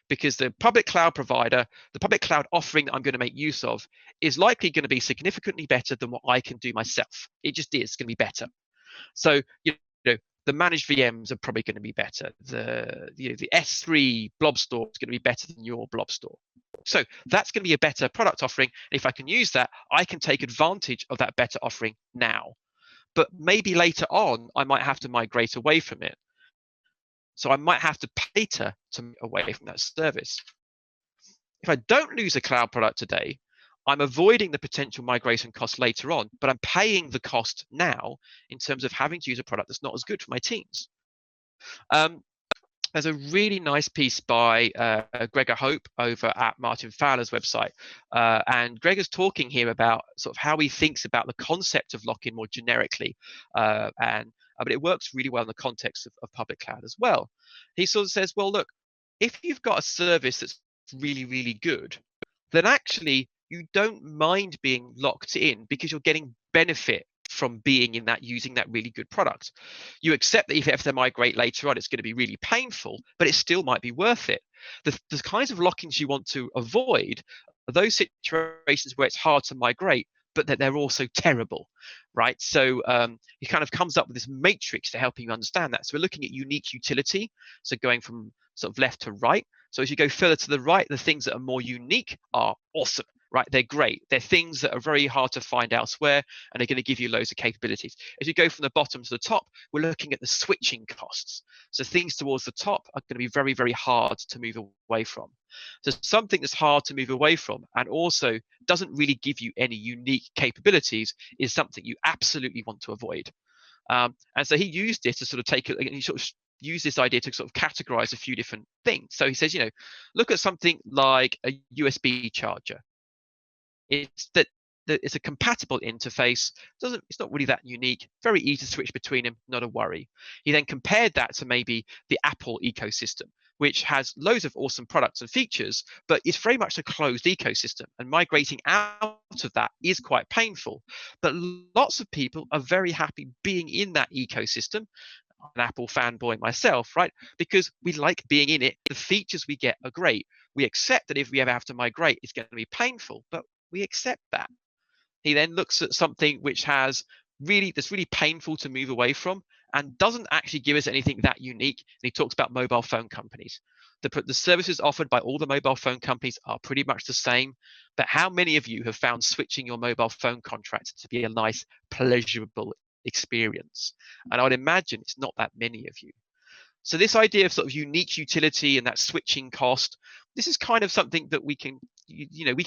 because the public cloud provider, the public cloud offering that I'm going to make use of is likely going to be significantly better than what I can do myself. It just is going to be better. So, the managed VMs are probably going to be better. The S3 blob store is going to be better than your blob store. So that's going to be a better product offering. And if I can use that, I can take advantage of that better offering now. But maybe later on, I might have to migrate away from it. So I might have to pay to away from that service. If I don't lose a cloud product today, I'm avoiding the potential migration cost later on, but I'm paying the cost now in terms of having to use a product that's not as good for my teams. There's a really nice piece by Gregor Hope over at Martin Fowler's website. And Gregor's talking here about sort of how he thinks about the concept of lock-in more generically. But it works really well in the context of public cloud as well. He sort of says, well, look, if you've got a service that's really, really good, then actually you don't mind being locked in because you're getting benefit from being in that, using that really good product. You accept that if you have to migrate later on, it's going to be really painful, but it still might be worth it. The kinds of lock-ins you want to avoid are those situations where it's hard to migrate, but that they're also terrible, right? So he kind of comes up with this matrix to helping you understand that. So we're looking at unique utility, so going from sort of left to right. So as you go further to the right, the things that are more unique are awesome, right? They're great. They're things that are very hard to find elsewhere, and they're going to give you loads of capabilities. As you go from the bottom to the top, we're looking at the switching costs. So things towards the top are going to be very, very hard to move away from. So something that's hard to move away from and also doesn't really give you any unique capabilities is something you absolutely want to avoid. And so he used it to sort of take it, and he sort of use this idea to sort of categorize a few different things. So he says, look at something like a USB charger. It's that it's a compatible interface. It's not really that unique. Very easy to switch between them, not a worry. He then compared that to maybe the Apple ecosystem, which has loads of awesome products and features, but it's very much a closed ecosystem. And migrating out of that is quite painful. But lots of people are very happy being in that ecosystem. An Apple fanboy myself, right? Because we like being in it. The features we get are great. We accept that if we ever have to migrate, it's going to be painful, but we accept that. He then looks at something which that's really painful to move away from and doesn't actually give us anything that unique. And he talks about mobile phone companies. The services offered by all the mobile phone companies are pretty much the same. But how many of you have found switching your mobile phone contract to be a nice, pleasurable experience? And I would imagine it's not that many of you. So this idea of sort of unique utility and that switching cost, this is kind of something that we can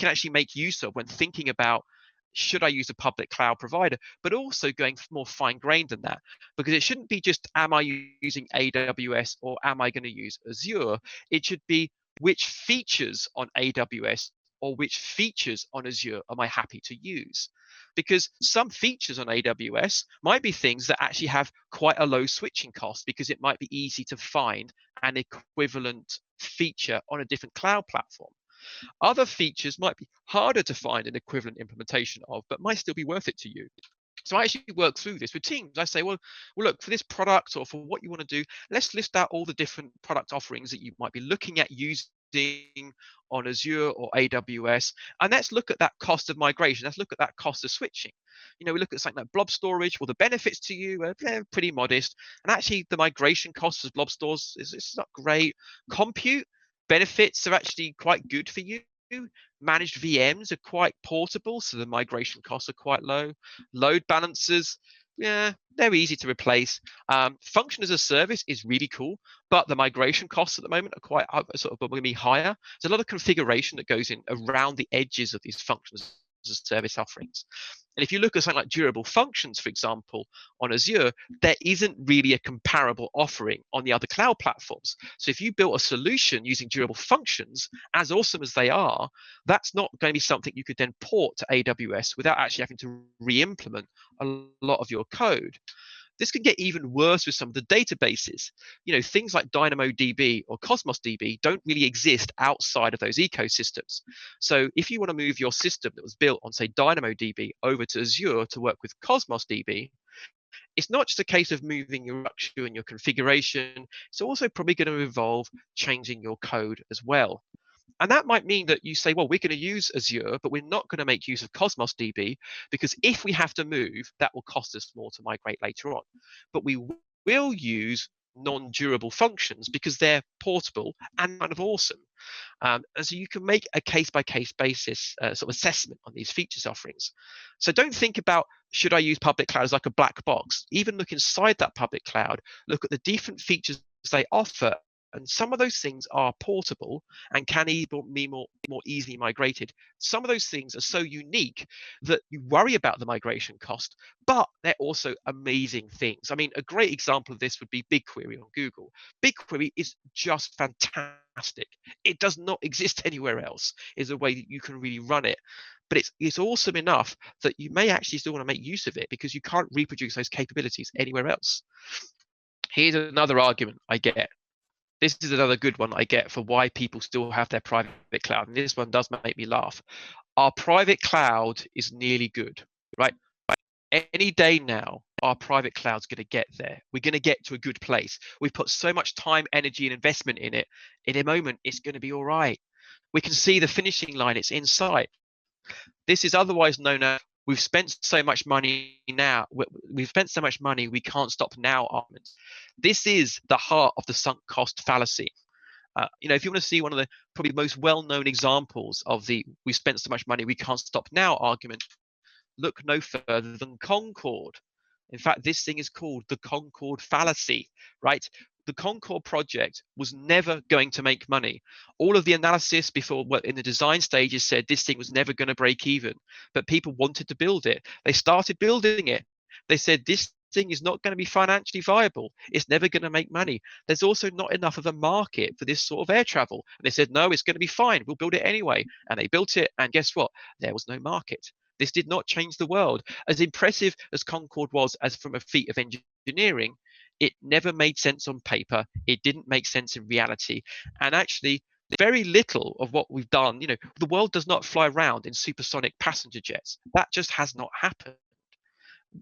actually make use of when thinking about, should I use a public cloud provider, but also going more fine-grained than that, because it shouldn't be just, am I using AWS or am I going to use Azure? It should be, which features on AWS or which features on Azure am I happy to use? Because some features on AWS might be things that actually have quite a low switching cost because it might be easy to find an equivalent feature on a different cloud platform. Other features might be harder to find an equivalent implementation of, but might still be worth it to you. So I actually work through this with teams. I say, well, look, for this product or for what you want to do, let's list out all the different product offerings that you might be looking at using on Azure or AWS, and let's look at that cost of migration. Let's look at that cost of switching. We look at something like blob storage. Well, the benefits to you are pretty modest, and actually the migration costs of blob stores is not great. Compute benefits are actually quite good for you. Managed VMs are quite portable, so the migration costs are quite low. Load balancers, they're easy to replace. Function as a service is really cool, but the migration costs at the moment are quite sort of going to be higher. There's a lot of configuration that goes in around the edges of these functions as a service offerings. And if you look at something like durable functions, for example, on Azure, there isn't really a comparable offering on the other cloud platforms. So if you built a solution using durable functions, as awesome as they are, that's not going to be something you could then port to AWS without actually having to re-implement a lot of your code. This can get even worse with some of the databases. Things like DynamoDB or Cosmos DB don't really exist outside of those ecosystems. So if you want to move your system that was built on, say, DynamoDB over to Azure to work with Cosmos DB, it's not just a case of moving your structure and your configuration. It's also probably going to involve changing your code as well. And that might mean that you say, well, we're going to use Azure, but we're not going to make use of Cosmos DB, because if we have to move, that will cost us more to migrate later on. But we will use non-durable functions because they're portable and kind of awesome. And so you can make a case-by-case basis sort of assessment on these features offerings. So don't think about, should I use public cloud as like a black box? Even look inside that public cloud, look at the different features they offer. And some of those things are portable and can be more easily migrated. Some of those things are so unique that you worry about the migration cost, but they're also amazing things. I mean, a great example of this would be BigQuery on Google. BigQuery is just fantastic. It does not exist anywhere else, is a way that you can really run it. But it's awesome enough that you may actually still want to make use of it because you can't reproduce those capabilities anywhere else. Here's another argument I get. This is another good one I get for why people still have their private cloud. And this one does make me laugh. Our private cloud is nearly good, right? Any day now, our private cloud's going to get there. We're going to get to a good place. We've put so much time, energy, and investment in it. In a moment, it's going to be all right. We can see the finishing line. It's in sight. This is otherwise known as, we've spent so much money now. We've spent so much money, we can't stop now arguments. This is the heart of the sunk cost fallacy. If you want to see one of the probably most well-known examples of the "we spent so much money, we can't stop now" argument, look no further than Concorde. In fact, this thing is called the Concorde fallacy, right? The Concorde project was never going to make money. All of the analysis before, in the design stages, said this thing was never going to break even, but people wanted to build it. They started building it. They said this thing is not going to be financially viable. It's never going to make money. There's also not enough of a market for this sort of air travel. And they said, no, it's going to be fine. We'll build it anyway. And they built it. And guess what? There was no market. This did not change the world. As impressive as Concorde was as from a feat of engineering, it never made sense on paper. It didn't make sense in reality. And actually, very little of what we've done, the world does not fly around in supersonic passenger jets. That just has not happened.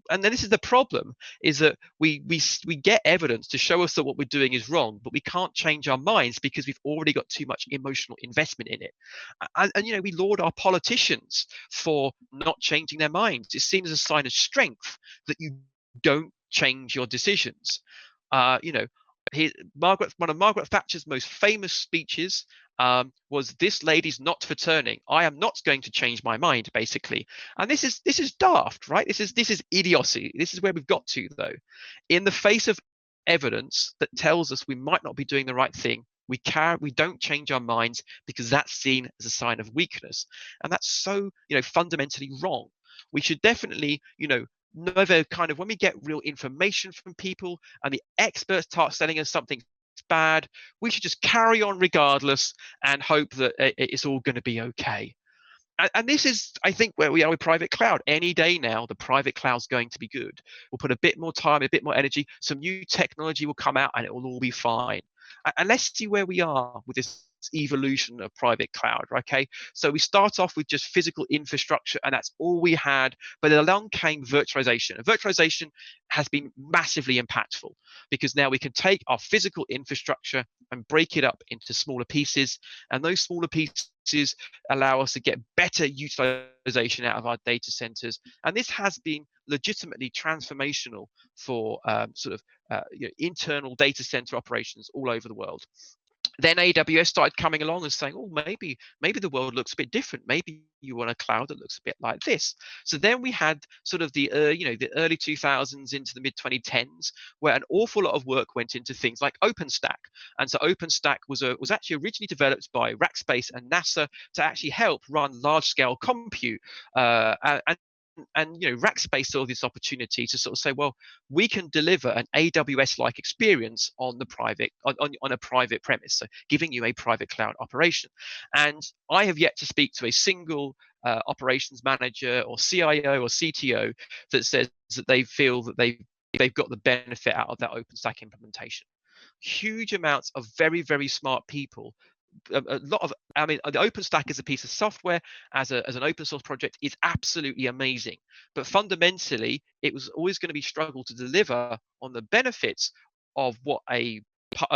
And then this is the problem, is that we get evidence to show us that what we're doing is wrong, but we can't change our minds because we've already got too much emotional investment in it. And we laud our politicians for not changing their minds. It's seen as a sign of strength that you don't change your decisions. One of Margaret Thatcher's most famous speeches was, "This lady's not for turning. I am not going to change my mind," basically. And this is daft, right? This is idiocy. This is where we've got to, though. In the face of evidence that tells us we might not be doing the right thing, we don't change our minds because that's seen as a sign of weakness. And that's so, fundamentally wrong. We should definitely, never kind of, when we get real information from people and the experts start telling us something's bad, we should just carry on regardless and hope that it's all going to be okay. And this is, I think, where we are with private cloud. Any day now, the private cloud's going to be good. We'll put a bit more time, a bit more energy, some new technology will come out and it will all be fine. And let's see where we are with this evolution of private cloud. Okay, so we start off with just physical infrastructure and that's all we had, but along came virtualization, and virtualization has been massively impactful because now we can take our physical infrastructure and break it up into smaller pieces, and those smaller pieces allow us to get better utilization out of our data centers. And this has been legitimately transformational for internal data center operations all over the world. Then AWS started coming along and saying, oh, maybe the world looks a bit different. Maybe you want a cloud that looks a bit like this. So then we had sort of the early 2000s into the mid 2010s, where an awful lot of work went into things like OpenStack. And so OpenStack was actually originally developed by Rackspace and NASA to actually help run large scale compute. And Rackspace saw this opportunity to sort of say, well, we can deliver an AWS-like experience on a private premise, so giving you a private cloud operation. And I have yet to speak to a single operations manager or CIO or CTO that says that they feel that they've got the benefit out of that OpenStack implementation. Huge amounts of very, very smart people. A lot of, I mean, the OpenStack as a piece of software, as an open source project, is absolutely amazing. But fundamentally, it was always going to be struggle to deliver on the benefits of what a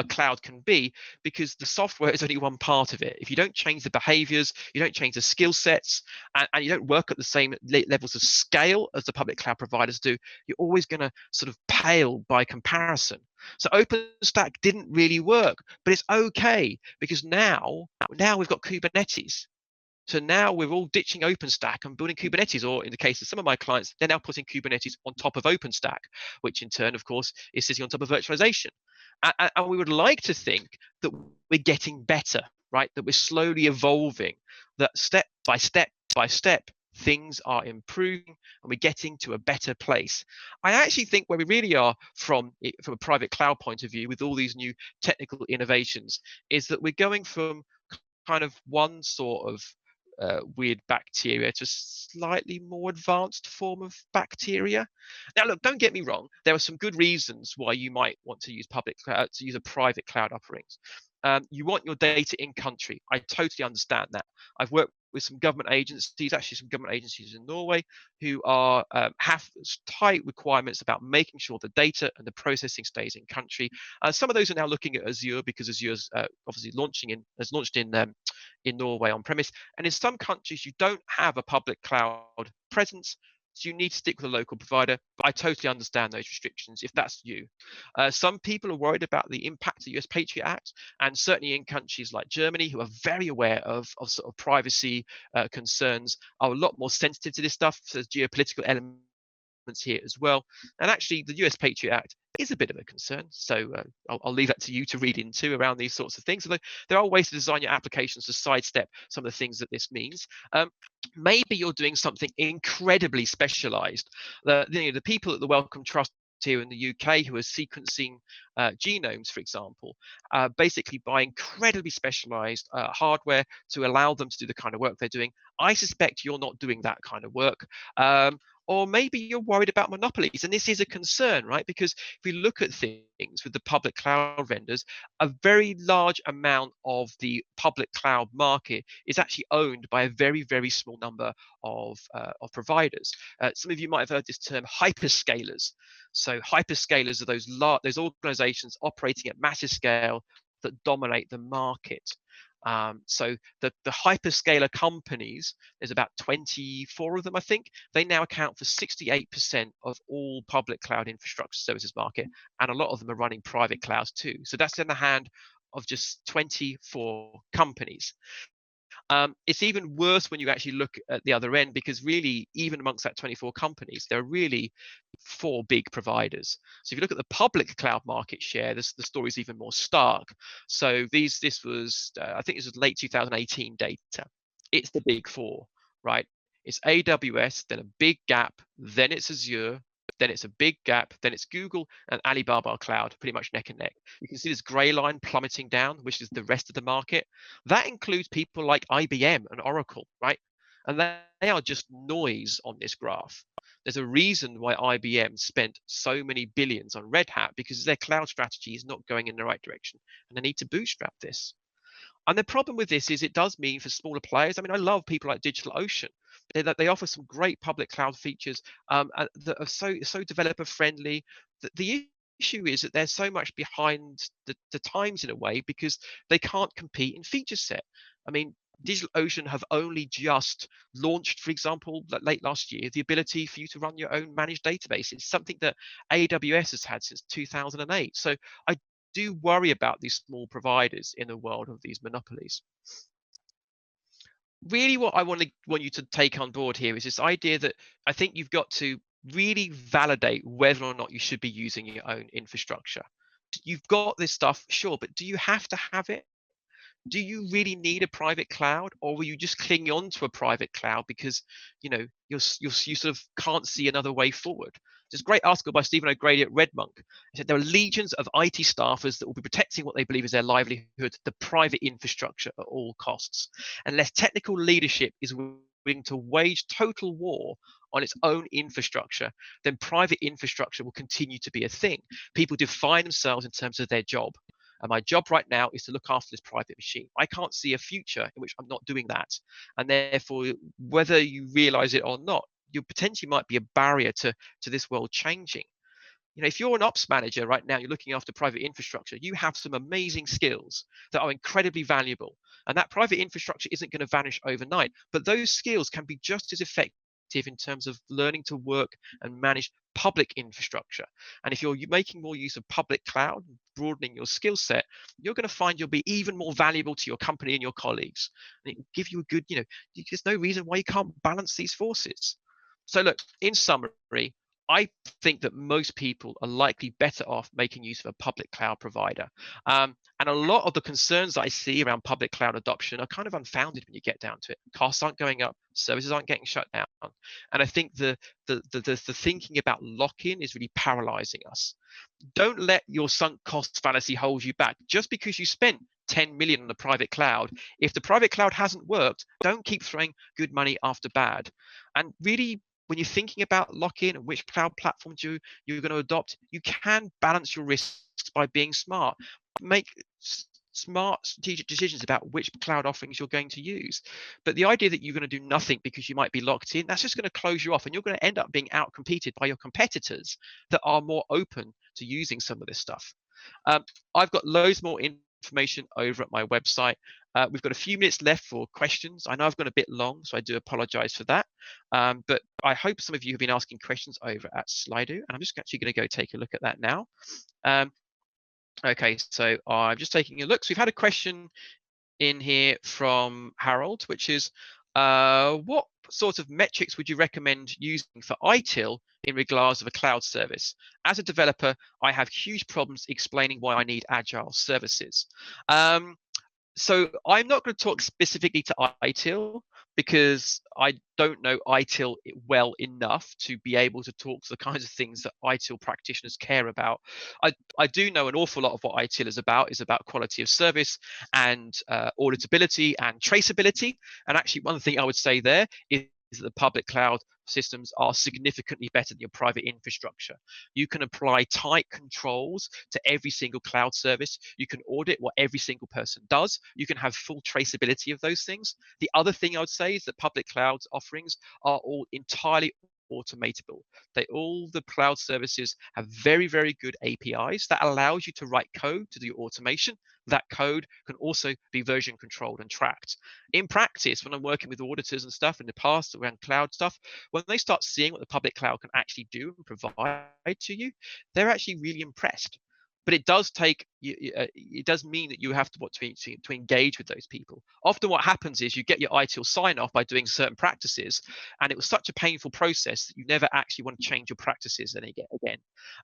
cloud can be, because the software is only one part of it. If you don't change the behaviors, you don't change the skill sets, and you don't work at the same levels of scale as the public cloud providers do, you're always going to sort of pale by comparison. So OpenStack didn't really work, but it's okay, because now we've got Kubernetes. So now we're all ditching OpenStack and building Kubernetes, or in the case of some of my clients, they're now putting Kubernetes on top of OpenStack, which in turn, of course, is sitting on top of virtualization. And we would like to think that we're getting better, right? That we're slowly evolving, that step by step by step, things are improving and we're getting to a better place. I actually think where we really are from a private cloud point of view with all these new technical innovations is that we're going from kind of one sort of weird bacteria to a slightly more advanced form of bacteria. Now, look, don't get me wrong. There are some good reasons why you might want to use a private cloud offerings. You want your data in country. I totally understand that. I've worked with some government agencies, actually some government agencies in Norway, who have tight requirements about making sure the data and the processing stays in country. Some of those are now looking at Azure, because Azure's obviously has launched in Norway on premise. And in some countries, you don't have a public cloud presence, so you need to stick with a local provider. But I totally understand those restrictions if that's you. Some people are worried about the impact of the US Patriot Act, and certainly in countries like Germany, who are very aware of sort of privacy concerns, are a lot more sensitive to this stuff. So there's geopolitical elements here as well. And actually, the US Patriot Act is a bit of a concern. So I'll leave that to you to read into around these sorts of things. Although there are ways to design your applications to sidestep some of the things that this means. Maybe you're doing something incredibly specialized. The people at the Wellcome Trust here in the UK who are sequencing genomes, for example, basically buy incredibly specialized hardware to allow them to do the kind of work they're doing. I suspect you're not doing that kind of work. Or maybe you're worried about monopolies. And this is a concern, right? Because if we look at things with the public cloud vendors, a very large amount of the public cloud market is actually owned by a very, very small number of providers. Some of you might have heard this term hyperscalers. So hyperscalers are those organizations operating at massive scale that dominate the market. So the hyperscaler companies, there's about 24 of them, I think. They now account for 68% of all public cloud infrastructure services market, and a lot of them are running private clouds too. So that's in the hand of just 24 companies. It's even worse when you actually look at the other end, because really, even amongst that 24 companies, there are really 4 big providers. So if you look at the public cloud market share, the story is even more stark. So this was, I think this was late 2018 data. It's the big 4, right? It's AWS, then a big gap, then it's Azure, then it's a big gap, then it's Google and Alibaba Cloud, pretty much neck and neck. You can see this gray line plummeting down, which is the rest of the market. That includes people like IBM and Oracle, right? And they are just noise on this graph. There's a reason why IBM spent so many billions on Red Hat, because their cloud strategy is not going in the right direction, and they need to bootstrap this. And the problem with this is it does mean for smaller players. I mean, I love people like DigitalOcean. They offer some great public cloud features that are so developer friendly. The issue is that they're so much behind the times in a way, because they can't compete in feature set. I mean, DigitalOcean have only just launched, for example, late last year, the ability for you to run your own managed database. It's something that AWS has had since 2008. So I do worry about these small providers in the world of these monopolies. Really, what I want you to take on board here is this idea that I think you've got to really validate whether or not you should be using your own infrastructure. You've got this stuff, sure, but do you have to have it? Do you really need a private cloud, or will you just cling on to a private cloud because you sort of can't see another way forward? There's a great article by Stephen O'Grady at Redmonk. He said there are legions of IT staffers that will be protecting what they believe is their livelihood, the private infrastructure at all costs. Unless technical leadership is willing to wage total war on its own infrastructure, then private infrastructure will continue to be a thing. People define themselves in terms of their job. And my job right now is to look after this private machine. I can't see a future in which I'm not doing that. And therefore, whether you realize it or not, you potentially might be a barrier to this world changing. If you're an ops manager right now, you're looking after private infrastructure, you have some amazing skills that are incredibly valuable. And that private infrastructure isn't going to vanish overnight, but those skills can be just as effective in terms of learning to work and manage public infrastructure. And if you're making more use of public cloud, broadening your skill set, you're going to find you'll be even more valuable to your company and your colleagues. And it will give you a good, there's no reason why you can't balance these forces. So look, in summary, I think that most people are likely better off making use of a public cloud provider. And a lot of the concerns I see around public cloud adoption are kind of unfounded when you get down to it. Costs aren't going up, services aren't getting shut down. And I think the thinking about lock-in is really paralyzing us. Don't let your sunk cost fallacy hold you back. Just because you spent 10 million on the private cloud, if the private cloud hasn't worked, don't keep throwing good money after bad. And really, when you're thinking about lock-in and which cloud platforms you're going to adopt, you can balance your risks by being smart. Make smart strategic decisions about which cloud offerings you're going to use. But the idea that you're going to do nothing because you might be locked in, that's just going to close you off, and you're going to end up being out-competed by your competitors that are more open to using some of this stuff. I've got loads more information over at my website. We've got a few minutes left for questions. I know I've gone a bit long, so I do apologize for that. But I hope some of you have been asking questions over at Slido, and I'm just actually going to go take a look at that now. Okay, so I'm just taking a look. So we've had a question in here from Harold, which is, what sort of metrics would you recommend using for ITIL in regards of a cloud service? As a developer, I have huge problems explaining why I need agile services. So I'm not going to talk specifically to ITIL because I don't know ITIL well enough to be able to talk to the kinds of things that ITIL practitioners care about. I do know an awful lot of what ITIL is about quality of service and auditability and traceability. And actually, one thing I would say there is that the public cloud systems are significantly better than your private infrastructure. You can apply tight controls to every single cloud service. You can audit what every single person does. You can have full traceability of those things. The other thing I would say is that public cloud offerings are all entirely automatable. All the cloud services have very, very good APIs that allows you to write code to do automation. That code can also be version controlled and tracked. In practice, when I'm working with auditors and stuff in the past around cloud stuff, when they start seeing what the public cloud can actually do and provide to you, they're actually really impressed. But it does take, it does mean that you have to engage with those people. Often what happens is you get your ITIL sign off by doing certain practices, and it was such a painful process that you never actually want to change your practices again.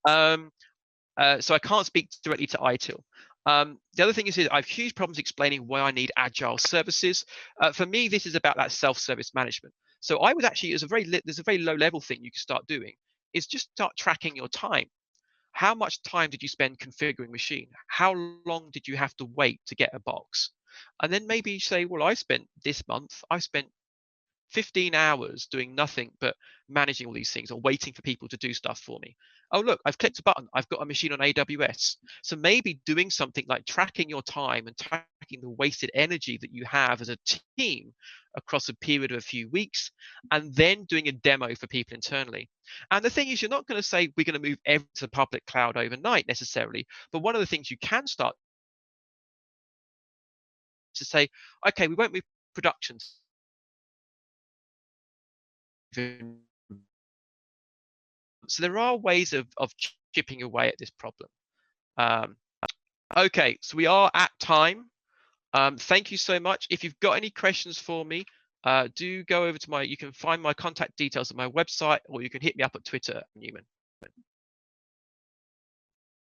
So I can't speak directly to ITIL. The other thing is I have huge problems explaining why I need agile services. For me, this is about that self-service management. So I would actually, there's a very low level thing you can start doing, is just start tracking your time. How much time did you spend configuring machine? How long did you have to wait to get a box? And then maybe say, well, I spent 15 hours doing nothing but managing all these things or waiting for people to do stuff for me. Oh, look, I've clicked a button. I've got a machine on AWS. So maybe doing something like tracking your time and tracking the wasted energy that you have as a team across a period of a few weeks, and then doing a demo for people internally. And the thing is, you're not going to say we're going to move everything to the public cloud overnight necessarily. But one of the things you can start to say, okay, we won't move productions. So there are ways of chipping away at this problem. Okay, so we are at time. Thank you so much. If you've got any questions for me, do go over to you can find my contact details at my website, or you can hit me up at Twitter, Newman.